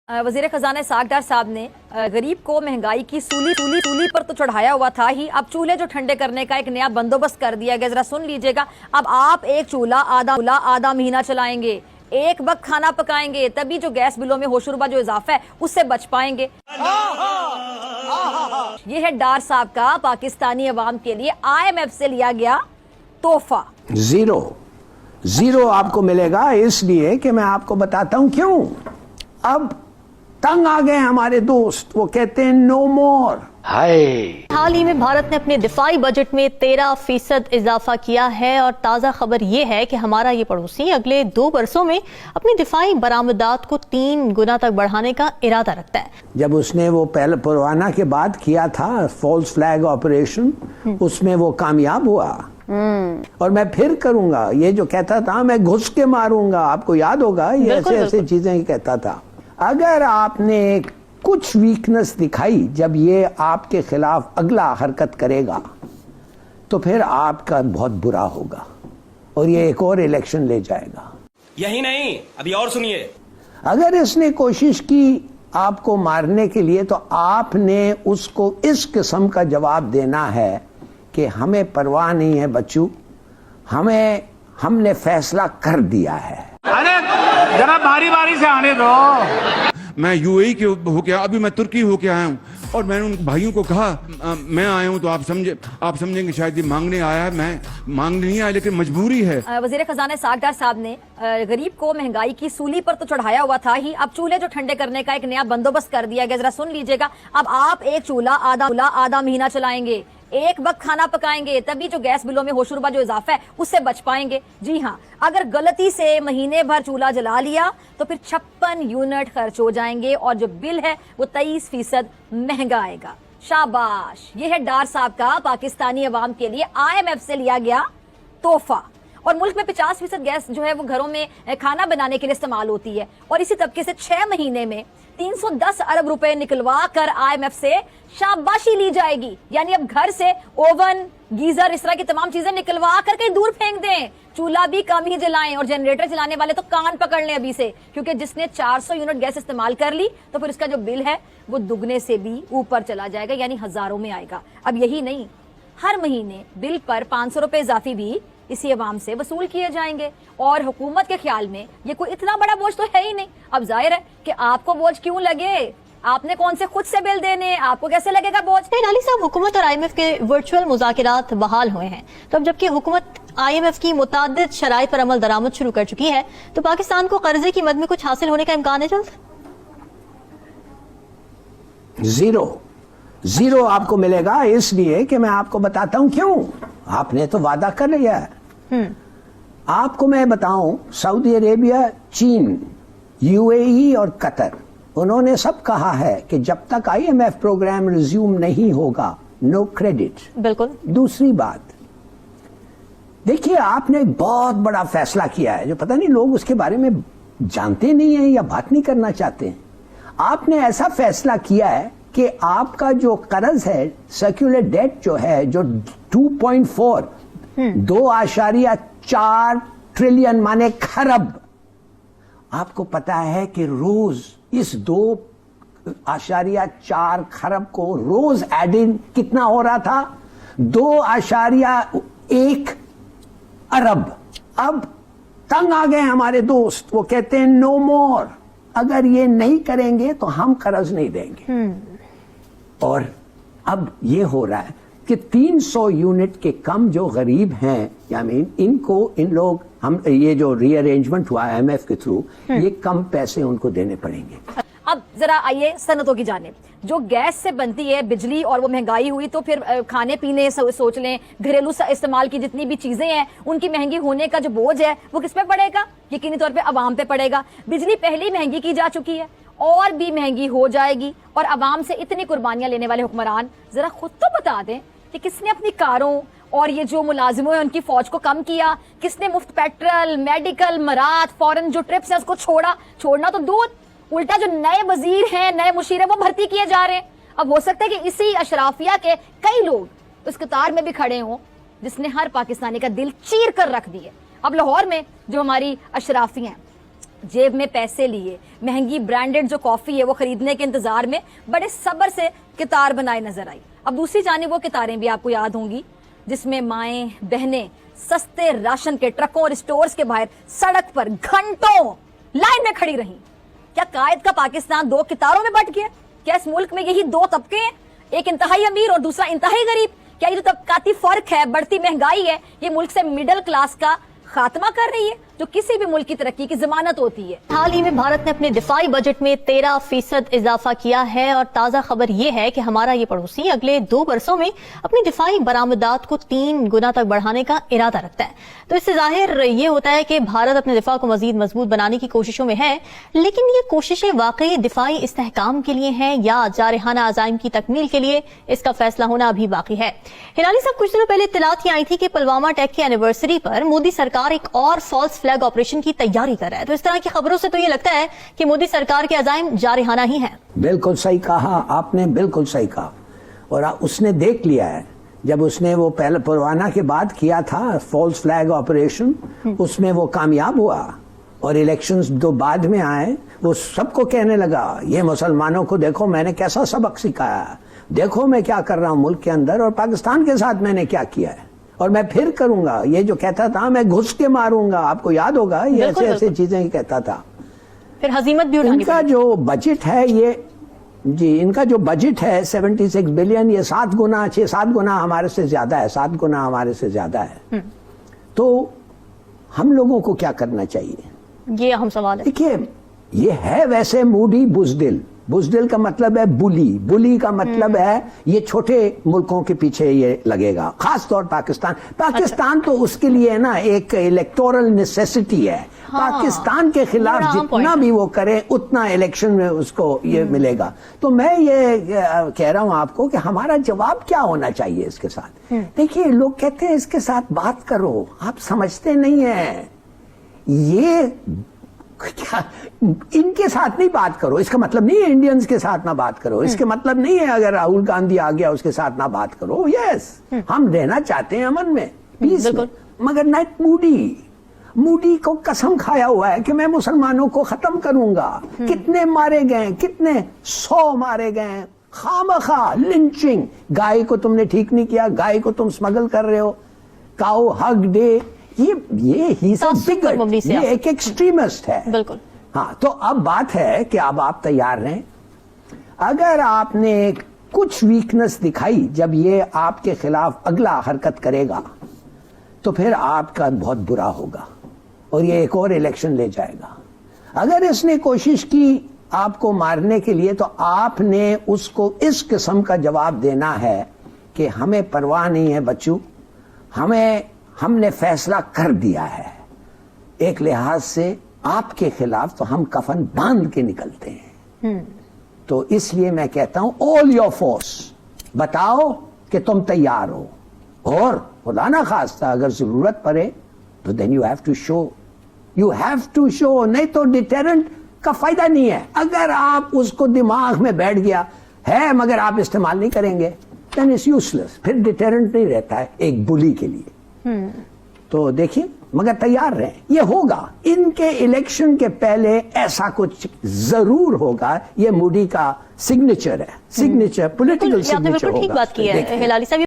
वज़ीर ख़ज़ाना इसहाक़ डार साहब ने गरीब को महंगाई की सूली पर तो चढ़ाया हुआ था ही, अब चूल्हे जो ठंडे करने का एक नया बंदोबस्त कर दिया गया। जरा सुन लीजिएगा, अब आप एक चूल्हा आधा महीना चलाएंगे, एक वक्त खाना पकाएंगे, तभी जो गैस बिलों में होशरुबा जो इजाफा है उससे बच पाएंगे। ये है डार साहब का पाकिस्तानी अवाम के लिए IMF से लिया गया तोहफा। जीरो आपको मिलेगा, इसलिए कि मैं आपको बताता हूं क्यों। अब तंग आ गए हमारे दोस्त, वो कहते हैं नो मोर। हाल ही में भारत ने अपने दिफाई बजट में 13% इजाफा किया है और ताज़ा खबर ये है कि हमारा ये पड़ोसी अगले 2 बरसों में अपनी दिफाई बरामदात को 3 गुना तक बढ़ाने का इरादा रखता है। जब उसने वो पहले पुरवाना के बाद किया था फॉल्स फ्लैग ऑपरेशन, उसमें वो कामयाब हुआ। और मैं फिर करूंगा, ये जो कहता था मैं घुस के मारूंगा, आपको याद होगा ये ऐसे चीजें कहता था। अगर आपने कुछ वीकनेस दिखाई जब ये आपके खिलाफ अगला हरकत करेगा तो फिर आपका बहुत बुरा होगा और ये एक और इलेक्शन ले जाएगा। यही नहीं, अभी और सुनिए। अगर इसने कोशिश की आपको मारने के लिए तो आपने उसको इस किस्म का जवाब देना है कि हमें परवाह नहीं है बच्चू, हमने फैसला कर दिया है। अरे जरा बारी बारी से आने दो। मैं यूएई के होके, अभी मैं तुर्की होके आया हूँ और मैंने उन भाइयों को कहा मैं आया हूँ तो आप समझेंगे शायद ये मांगने आया है। मैं मांगने नहीं आया, लेकिन मजबूरी है। वज़ीर ख़ज़ाना इसहाक़ डार साहब ने गरीब को महंगाई की सूली पर तो चढ़ाया हुआ था ही, अब चूल्हे जो ठंडे करने का एक नया बंदोबस्त कर दिया गया। जरा सुन लीजिएगा, अब आप एक चूल्हा आधा महीना चलाएंगे, एक वक्त खाना पकाएंगे, तभी जो गैस बिलों में होशरुबा जो इजाफा है उससे बच पाएंगे। जी हाँ, अगर गलती से महीने भर चूल्हा जला लिया तो फिर 56 यूनिट खर्च हो जाएंगे और जो बिल है वो 23% महंगा आएगा। शाबाश। ये है डार साहब का पाकिस्तानी अवाम के लिए IMF से लिया गया तोहफा। और मुल्क में 50% गैस जो है वो घरों में खाना बनाने के लिए इस्तेमाल होती है और इसी तबके से 6 महीने में 310 अरब रुपए निकलवा कर IMF से शाबाशी ली जाएगी। यानी अब घर से ओवन, गीजर, इस तरह की तमाम चीजें निकलवा कर कहीं दूर फेंक दें, चूल्हा भी कम ही जलाएं और जनरेटर चलाने वाले तो कान पकड़ लें अभी से, क्योंकि जिसने 400 यूनिट गैस इस्तेमाल कर ली तो फिर उसका जो बिल है वो दुगने से भी ऊपर चला जाएगा, यानी हजारों में आएगा। अब यही नहीं, हर महीने बिल पर 500 रुपए इजाफी भी इसी अवाम से वसूल किए जाएंगे और हुकूमत के ख्याल में ये कोई इतना बड़ा बोझ तो है ही नहीं। अब जाहिर है कि आपको बोझ क्यों लगे, आपने कौन से खुद से बिल देने, आपको कैसे लगेगा बोझ। नाली साहब, हुकूमत और IMF के वर्चुअल मुज़ाकरात बहाल हुए हैं, तो अब जबकि हुकूमत IMF की मुताद्दिद शराइत पर अमल दरामद शुरू कर चुकी है, तो पाकिस्तान को कर्जे की मद में कुछ हासिल होने का इम्कान है जल्द? जीरो आपको मिलेगा, इसलिए कि मैं आपको बताता हूं क्यों। आपने तो वादा कर लिया है। आपको मैं बताऊं, सऊदी अरेबिया, चीन, UAE और कतर, उन्होंने सब कहा है कि जब तक IMF प्रोग्राम रिज्यूम नहीं होगा नो क्रेडिट। बिल्कुल। दूसरी बात देखिए, आपने एक बहुत बड़ा फैसला किया है जो पता नहीं लोग उसके बारे में जानते नहीं है या बात नहीं करना चाहते हैं। आपने ऐसा फैसला किया है कि आपका जो कर्ज है, सर्कुलर डेट जो है, जो 2.4 ट्रिलियन माने खरब, आपको पता है कि रोज इस 2.4 खरब को रोज एडिंग कितना हो रहा था? 2.1 अरब। अब तंग आ गए हमारे दोस्त, वो कहते हैं नो मोर। अगर ये नहीं करेंगे तो हम कर्ज नहीं देंगे। और अब ये हो रहा है कि 300 यूनिट के कम जो गरीब हैं, हम ये जो रीअरेंजमेंट हुआ IMF के थ्रू, ये कम पैसे उनको देने पड़ेंगे। अब जरा आइए सनतों की जानिब। जो गैस से बनती है बिजली और वो महंगाई हुई तो फिर खाने पीने सोच लें, घरेलू इस्तेमाल की जितनी भी चीजें हैं उनकी महंगी होने का जो बोझ है वो किस पे पड़ेगा? यकीनी तौर पे अवाम पे पड़ेगा। बिजली पहले ही महंगी की जा चुकी है और भी महंगी हो जाएगी, और अवाम से इतनी कुर्बानियां लेने वाले हुक्मरान जरा खुद तो बता दें कि किसने अपनी कारों और ये जो मुलाजिमों हैं उनकी फौज को कम किया, किसने मुफ्त पेट्रोल, मेडिकल, मरात, फॉरेन जो ट्रिप्स है उसको छोड़ना तो दूर, उल्टा जो नए वजीर हैं, नए मुशीर हैं, वो भर्ती किए जा रहे हैं। अब हो सकता है कि इसी अशराफिया के कई लोग उस कतार में भी खड़े हों जिसने हर पाकिस्तानी का दिल चीर कर रख दिए। अब लाहौर में जो हमारी अशराफी हैं जेब में पैसे लिए महंगी ब्रांडेड जो कॉफी है वो खरीदने के इंतजार में बड़े सब्र से कितार बनाए नजर आई। अब दूसरी जानिब वो कितारें भी आपको याद होंगी जिसमें माएं बहनें सस्ते राशन के ट्रकों और स्टोर्स के बाहर सड़क पर घंटों लाइन में खड़ी रहीं। क्या कायद का पाकिस्तान दो कितारों में बंट गया? क्या इस मुल्क में यही दो तबके हैं, एक इंतहाई अमीर और दूसरा इंतहाई गरीब? क्या ये जो तबकाती फर्क है, बढ़ती महंगाई है, ये मुल्क से मिडिल क्लास का खात्मा कर रही है जो किसी भी मुल्क की तरक्की की जमानत होती है? हाल ही में भारत ने अपने दिफाई बजट में 13% इजाफा किया है और ताजा खबर यह है कि हमारा ये पड़ोसी अगले 2 बरसों में अपनी दिफाई बरामदात को 3 गुना तक बढ़ाने का इरादा रखता है। तो इससे जाहिर ये होता है कि भारत अपने दिफा को मजीद मजबूत बनाने की कोशिशों में है, लेकिन ये कोशिशें वाकई दिफाई इस्तेहकाम के लिए हैं या जारहाना अज़ाइम की तकमील के लिए, इसका फैसला होना अभी बाकी है। हिलाली साहब, कुछ दिनों पहले इत्तलात आई थी कि पुलवामा अटैक की एनिवर्सरी पर मोदी सरकार एक और फॉल्स फ्लैग ऑपरेशन की तैयारी कर रहा है। तो इस तरह की खबरों से तो ये लगता है कि मोदी सरकार के अज़ाइम जारहाना ही हैं। बिल्कुल सही कहा आपने, बिल्कुल सही कहा। और उसने देख लिया है, जब उसने वो पहले पुलवामा के बाद किया था फॉल्स फ्लैग ऑपरेशन, उसमें वो कामयाब हुआ और इलेक्शंस जो बाद में आए वो सबको कहने लगा ये मुसलमानों को देखो मैंने कैसा सबक सिखाया, देखो मैं क्या कर रहा हूं मुल्क के अंदर और पाकिस्तान के साथ मैंने क्या किया है और मैं फिर करूंगा। ये जो कहता था मैं घुस के मारूंगा, आपको याद होगा ये ऐसे ऐसे चीजें कहता था। फिर हजीमत भी उठानी इनका जो बजट है इनका जो बजट है 76 बिलियन, ये 7 गुना हमारे से ज्यादा है, 7 गुना हमारे से ज्यादा है। तो हम लोगों को क्या करना चाहिए, ये अहम सवाल है। देखिए ये है वैसे मूडी बुजदिल का मतलब है बुली का मतलब है ये छोटे मुल्कों के पीछे ये लगेगा, खास तौर पाकिस्तान तो उसके लिए ना एक इलेक्टोरल नेसेसिटी है। हाँ, पाकिस्तान के खिलाफ जितना भी वो करे उतना इलेक्शन में उसको ये मिलेगा। तो मैं ये कह रहा हूं आपको कि हमारा जवाब क्या होना चाहिए इसके साथ। देखिए लोग कहते हैं इसके साथ बात करो, आप समझते नहीं है, ये क्या इनके साथ नहीं बात करो, इसका मतलब नहीं है इंडियंस के साथ ना बात करो, इसके मतलब नहीं है अगर राहुल गांधी आ गया उसके साथ ना बात करो। यस, हम रहना चाहते हैं अमन में, पीस में, मगर नाइट मूडी को कसम खाया हुआ है कि मैं मुसलमानों को खत्म करूंगा। कितने मारे गए, कितने 100 मारे गए, खामखा लिंचिंग। गाय को तुमने ठीक नहीं किया, गाय को तुम स्मगल कर रहे हो, काउ हग डे, ये एक एक्सट्रीमिस्ट है। बिल्कुल। हाँ, तो अब बात है कि अब आप तैयार रहें। अगर आपने कुछ वीकनेस दिखाई जब ये आपके खिलाफ अगला हरकत करेगा तो फिर आपका बहुत बुरा होगा और ये एक और इलेक्शन ले जाएगा। अगर इसने कोशिश की आपको मारने के लिए तो आपने उसको इस किस्म का जवाब देना है कि हमें परवाह नहीं है बच्चू, हमने फैसला कर दिया है, एक लिहाज से आपके खिलाफ तो हम कफन बांध के निकलते हैं। तो इसलिए मैं कहता हूं ऑल योर फोर्स, बताओ कि तुम तैयार हो, और खुदा ना खास्ता अगर जरूरत पड़े तो then you have to show, नहीं तो डिटेरेंट का फायदा नहीं है। अगर आप उसको दिमाग में बैठ गया है मगर आप इस्तेमाल नहीं करेंगे देन इट्स यूजलेस, फिर डिटेरेंट नहीं रहता है एक बुली के लिए। तो देखिए, मगर तैयार रहें, ये होगा, इनके इलेक्शन के पहले ऐसा कुछ जरूर होगा। ये मोदी का सिग्नेचर है, पॉलिटिकल सिग्नेचर होगा। ठीक बात की है हिलाली साहब।